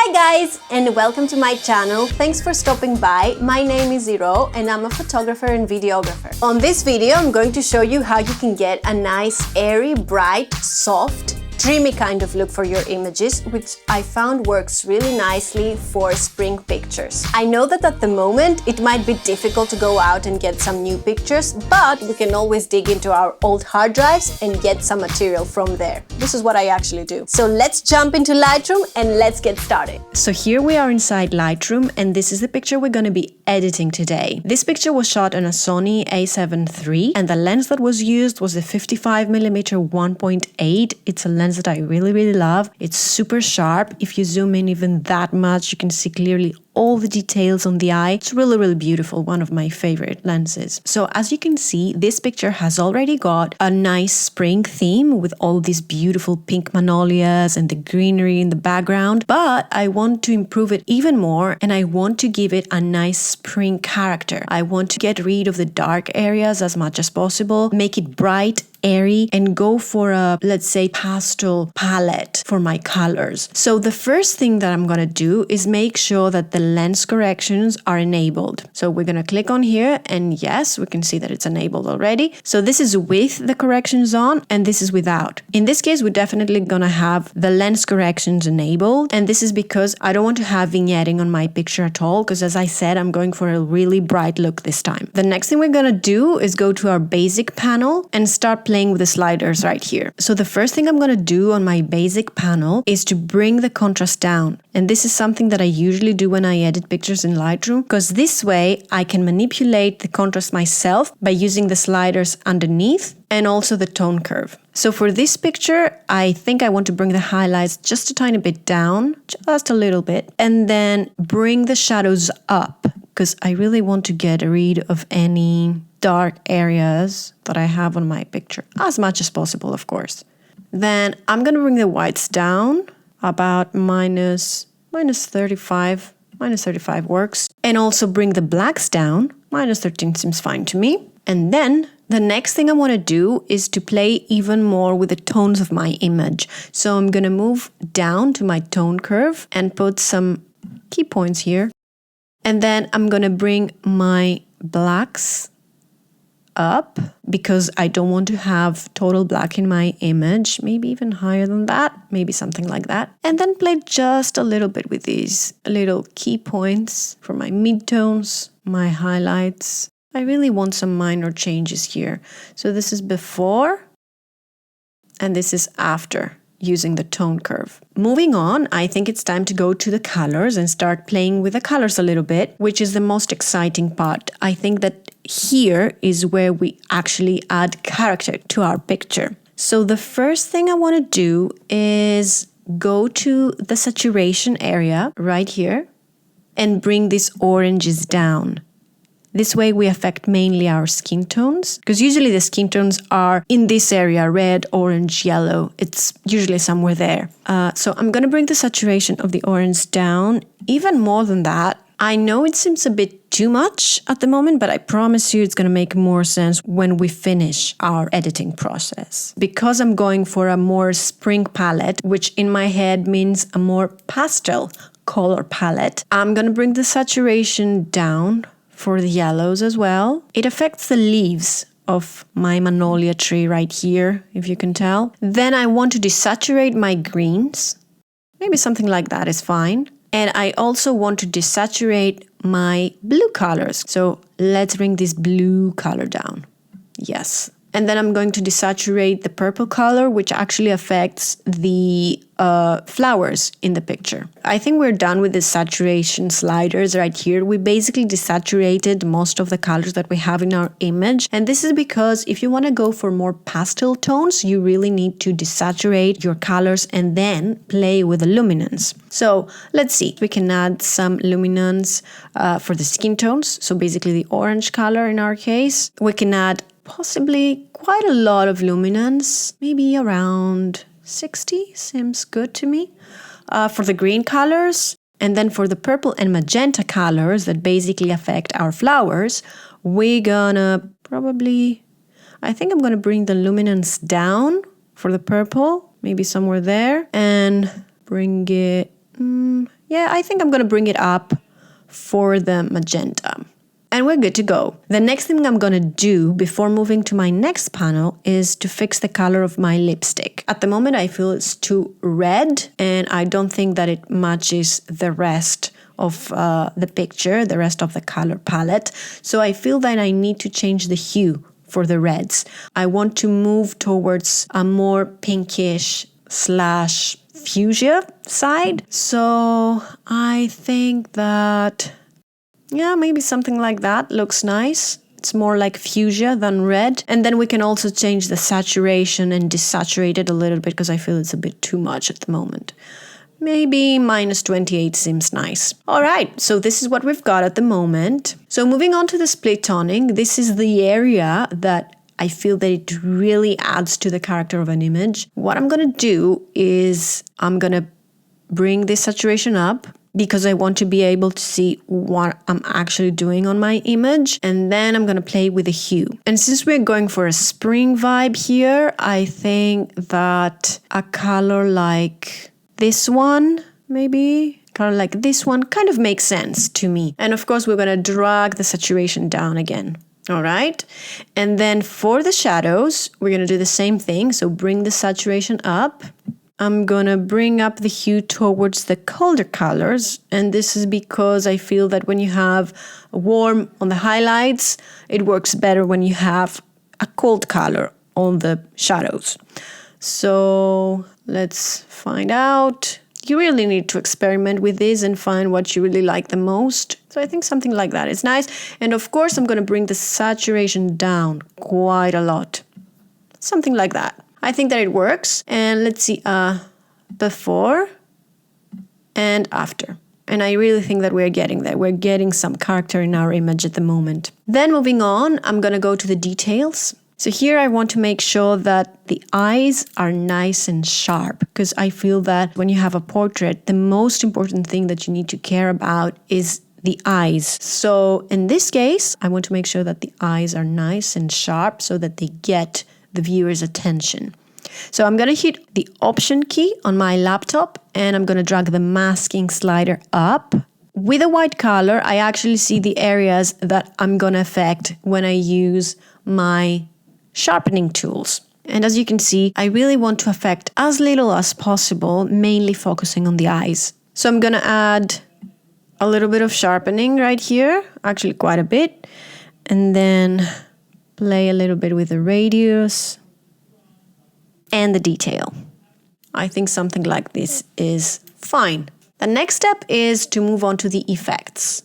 Hi guys, and welcome to my channel. Thanks for stopping by. My name is Zero and I'm a photographer and videographer. On this video, I'm going to show you how you can get a nice, airy, bright, soft, dreamy kind of look for your images, which I found works really nicely for spring pictures. I know that at the moment it might be difficult to go out and get some new pictures, but we can always dig into our old hard drives and get some material from there. This is what I actually do. So let's jump into Lightroom and let's get started. So here we are inside Lightroom, and this is the picture we're going to be editing today. This picture was shot on a Sony a7 III, and the lens that was used was a 55mm 1.8. It's a lens that I really love. It's super sharp. If you zoom in even that much, you can see clearly all the details on the eye. It's really beautiful, one of my favorite lenses. So as you can see, this picture has already got a nice spring theme with all these beautiful pink magnolias and the greenery in the background, but I want to improve it even more, and I want to give it a nice spring character. I want to get rid of the dark areas as much as possible, make it bright, airy, and go for a, let's say, pastel palette for my colors. So the first thing that I'm gonna do is make sure that the lens corrections are enabled. So we're gonna click on here, and yes, we can see that it's enabled already. So this is with the corrections on, and this is without. In this case, we're definitely gonna have the lens corrections enabled, and this is because I don't want to have vignetting on my picture at all, because as I said, I'm going for a really bright look this time. The next thing we're gonna do is go to our basic panel and start playing with the sliders right here. So the first thing I'm going to do on my basic panel is to bring the contrast down. And this is something that I usually do when I edit pictures in Lightroom, because this way I can manipulate the contrast myself by using the sliders underneath and also the tone curve. So for this picture, I think I want to bring the highlights just a tiny bit down, just a little bit, and then bring the shadows up, because I really want to get rid of any dark areas that I have on my picture, as much as possible, of course. Then I'm going to bring the whites down about minus 35. Minus 35 works. And also bring the blacks down. Minus 13 seems fine to me. And then the next thing I want to do is to play even more with the tones of my image. So I'm going to move down to my tone curve and put some key points here. And then I'm going to bring my blacks up, because I don't want to have total black in my image, maybe even higher than that, maybe something like that. And then play just a little bit with these little key points for my midtones, my highlights. I really want some minor changes here. So this is before, and this is after, using the tone curve. Moving on, I think it's time to go to the colors and start playing with the colors a little bit, which is the most exciting part. I think that here is where we actually add character to our picture. So the first thing I want to do is go to the saturation area right here and bring these oranges down. This way we affect mainly our skin tones, because usually the skin tones are in this area, red, orange, yellow. It's usually somewhere there. So I'm going to bring the saturation of the orange down even more than that. I know it seems a bit too much at the moment, but I promise you it's going to make more sense when we finish our editing process. Because I'm going for a more spring palette, which in my head means a more pastel color palette, I'm going to bring the saturation down for the yellows as well. It affects the leaves of my magnolia tree right here, if you can tell. Then I want to desaturate my greens. Maybe something like that is fine. And I also want to desaturate my blue colors. So let's bring this blue color down. Yes. And then I'm going to desaturate the purple color, which actually affects the flowers in the picture. I think we're done with the saturation sliders right here. We basically desaturated most of the colors that we have in our image. And this is because if you want to go for more pastel tones, you really need to desaturate your colors and then play with the luminance. So let's see. We can add some luminance for the skin tones. So basically the orange color in our case. We can add possibly quite a lot of luminance, maybe around 60 seems good to me, for the green colors. And then for the purple and magenta colors that basically affect our flowers, we're gonna probably, I think I'm gonna bring the luminance down for the purple, maybe somewhere there, and bring it Yeah, I think I'm going to bring it up for the magenta. And we're good to go. The next thing I'm gonna do before moving to my next panel is to fix the color of my lipstick. At the moment I feel it's too red and I don't think that it matches the rest of the picture, the rest of the color palette. So I feel that I need to change the hue for the reds. I want to move towards a more pinkish / fuchsia side. So I think that, yeah, maybe something like that looks nice. It's more like fuchsia than red. And then we can also change the saturation and desaturate it a little bit because I feel it's a bit too much at the moment. Maybe -28 seems nice. All right, so this is what we've got at the moment. So moving on to the split toning, this is the area that I feel that it really adds to the character of an image. What I'm gonna do is I'm gonna bring this saturation up because I want to be able to see what I'm actually doing on my image. And then I'm gonna play with the hue. And since we're going for a spring vibe here, I think that a color like this one, maybe, color like this one kind of makes sense to me. And of course, we're gonna drag the saturation down again. All right. And then for the shadows, we're gonna do the same thing. So bring the saturation up. I'm gonna bring up the hue towards the colder colors, and this is because I feel that when you have warm on the highlights, it works better when you have a cold color on the shadows. So let's find out. You really need to experiment with this and find what you really like the most. So I think something like that is nice. And of course, I'm gonna bring the saturation down quite a lot. Something like that. I think that it works. And let's see, before and after. And I really think that we're getting there. We're getting some character in our image at the moment. Then moving on, I'm gonna go to the details. So here I want to make sure that the eyes are nice and sharp, because I feel that when you have a portrait, the most important thing that you need to care about is the eyes. So in this case, I want to make sure that the eyes are nice and sharp so that they get the viewer's attention. So I'm going to hit the Option key on my laptop and I'm going to drag the masking slider up. With a white color, I actually see the areas that I'm going to affect when I use my sharpening tools. And as you can see, I really want to affect as little as possible, mainly focusing on the eyes. So I'm going to add a little bit of sharpening right here, actually quite a bit, and then play a little bit with the radius and the detail. I think something like this is fine. The next step is to move on to the effects.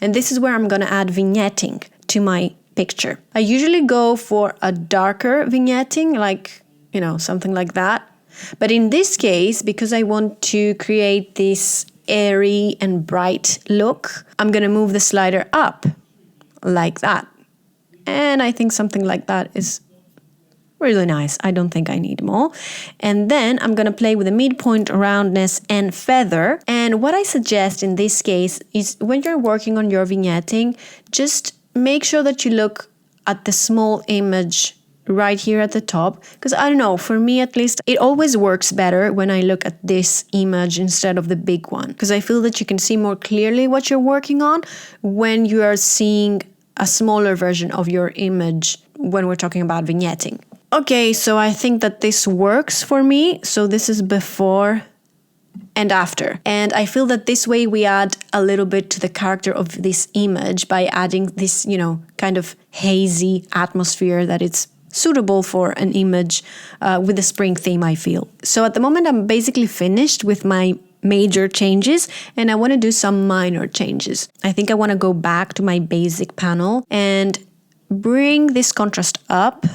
And this is where I'm going to add vignetting to my picture. I usually go for a darker vignetting, like, something like that. But in this case, because I want to create this airy and bright look, I'm going to move the slider up like that. And I think something like that is really nice. I don't think I need more. And then I'm going to play with the midpoint, roundness, and feather. And what I suggest in this case is when you're working on your vignetting, just make sure that you look at the small image right here at the top. Because I don't know, for me at least, it always works better when I look at this image instead of the big one. Because I feel that you can see more clearly what you're working on when you are seeing a smaller version of your image when we're talking about vignetting. Okay, so I think that this works for me. So this is before and after. And I feel that this way we add a little bit to the character of this image by adding this, kind of hazy atmosphere that it's suitable for an image with the spring theme, I feel. So at the moment, I'm basically finished with my major changes and I want to do some minor changes. I think I want to go back to my basic panel and bring this contrast up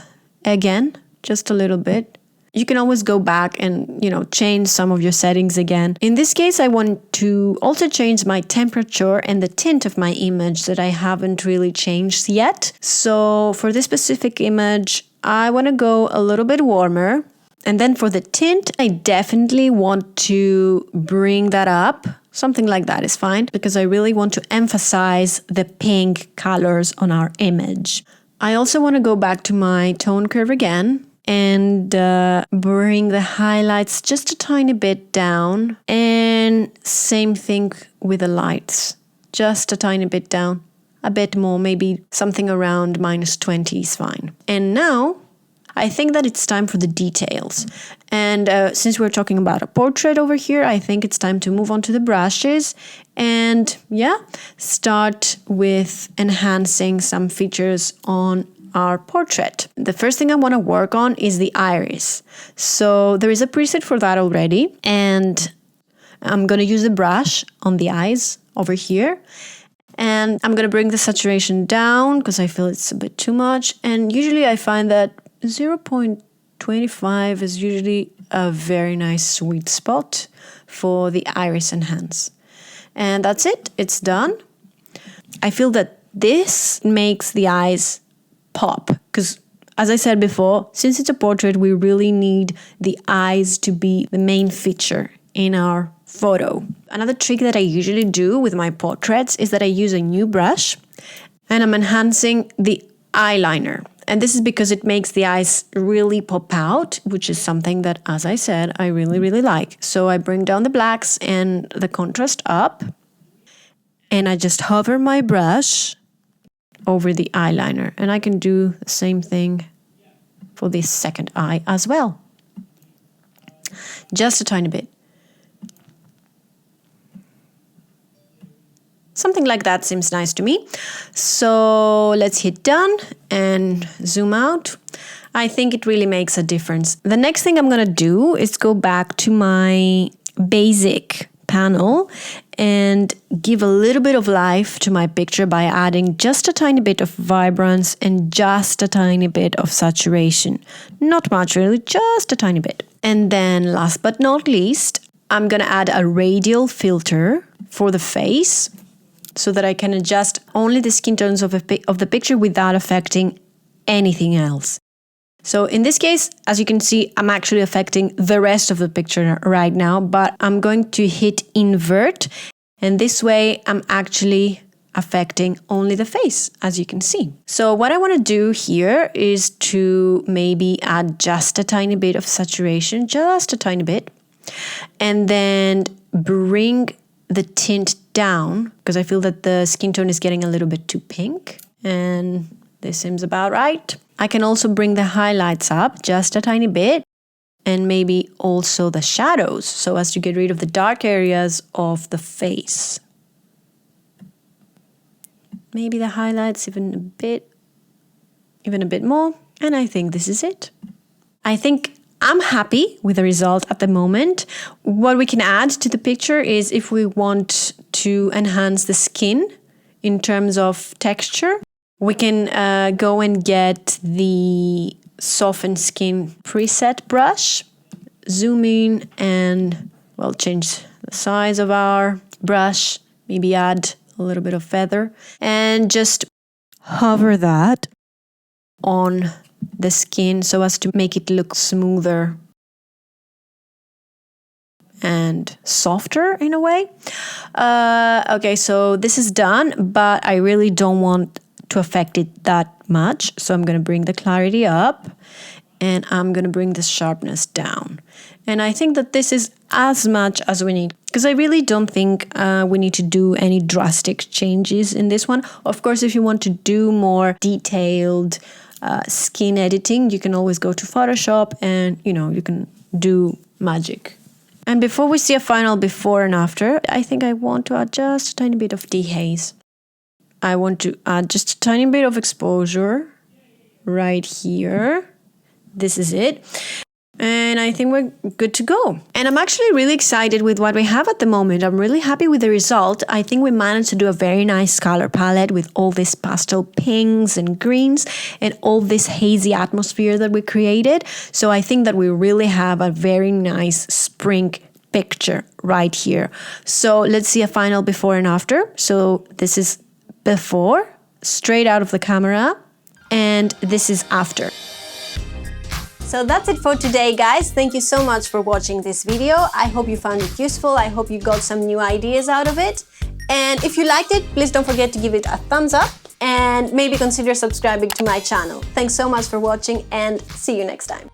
again, just a little bit. You can always go back and, change some of your settings again. In this case, I want to also change my temperature and the tint of my image that I haven't really changed yet. So for this specific image, I want to go a little bit warmer. And then for the tint, I definitely want to bring that up. Something like that is fine because I really want to emphasize the pink colors on our image. I also want to go back to my tone curve again. and bring the highlights just a tiny bit down. And same thing with the lights, just a tiny bit down, a bit more, maybe something around -20 is fine. And now I think that it's time for the details. And since we're talking about a portrait over here, I think it's time to move on to the brushes and start with enhancing some features on our portrait. The first thing I want to work on is the iris. So there is a preset for that already, and I'm going to use the brush on the eyes over here. And I'm going to bring the saturation down because I feel it's a bit too much. And usually I find that 0.25 is usually a very nice sweet spot for the iris enhance. And that's it, it's done. I feel that this makes the eyes pop because, as I said before, since it's a portrait, we really need the eyes to be the main feature in our photo. Another trick that I usually do with my portraits is that I use a new brush and I'm enhancing the eyeliner. And this is because it makes the eyes really pop out, which is something that, as I said, I really, really like. So I bring down the blacks and the contrast up, and I just hover my brush over the eyeliner. And I can do the same thing for this second eye as well. Just a tiny bit. Something like that seems nice to me. So let's hit done and zoom out. I think it really makes a difference. The next thing I'm gonna do is go back to my basic panel and give a little bit of life to my picture by adding just a tiny bit of vibrance and just a tiny bit of saturation. Not much really, just a tiny bit. And then last but not least, I'm gonna add a radial filter for the face, so that I can adjust only the skin tones of the picture without affecting anything else. So in this case, as you can see, I'm actually affecting the rest of the picture right now, but I'm going to hit invert, and this way I'm actually affecting only the face, as you can see. So what I want to do here is to maybe add just a tiny bit of saturation, just a tiny bit, and then bring the tint down because I feel that the skin tone is getting a little bit too pink, and this seems about right. I can also bring the highlights up just a tiny bit and maybe also the shadows so as to get rid of the dark areas of the face. Maybe the highlights even a bit more, and I think this is it. I think I'm happy with the result at the moment. What we can add to the picture is if we want to enhance the skin in terms of texture, we can go and get the soften skin preset brush, zoom in and, well, change the size of our brush, maybe add a little bit of feather and just hover that on the skin so as to make it look smoother and softer in a way. Okay, so this is done, but I really don't want to affect it that much. So I'm going to bring the clarity up and I'm going to bring the sharpness down. And I think that this is as much as we need, because I really don't think we need to do any drastic changes in this one. Of course, if you want to do more detailed skin editing, you can always go to Photoshop and, you can do magic. And before we see a final before and after, I think I want to add just a tiny bit of dehaze. I want to add just a tiny bit of exposure right here. This is it. And I think we're good to go. And I'm actually really excited with what we have at the moment. I'm really happy with the result. I think we managed to do a very nice color palette with all these pastel pinks and greens and all this hazy atmosphere that we created. So I think that we really have a very nice spring picture right here. So let's see a final before and after. So this is before, straight out of the camera, and this is after. So that's it for today, guys. Thank you so much for watching this video. I hope you found it useful. I hope you got some new ideas out of it. And if you liked it, please don't forget to give it a thumbs up and maybe consider subscribing to my channel. Thanks so much for watching and see you next time.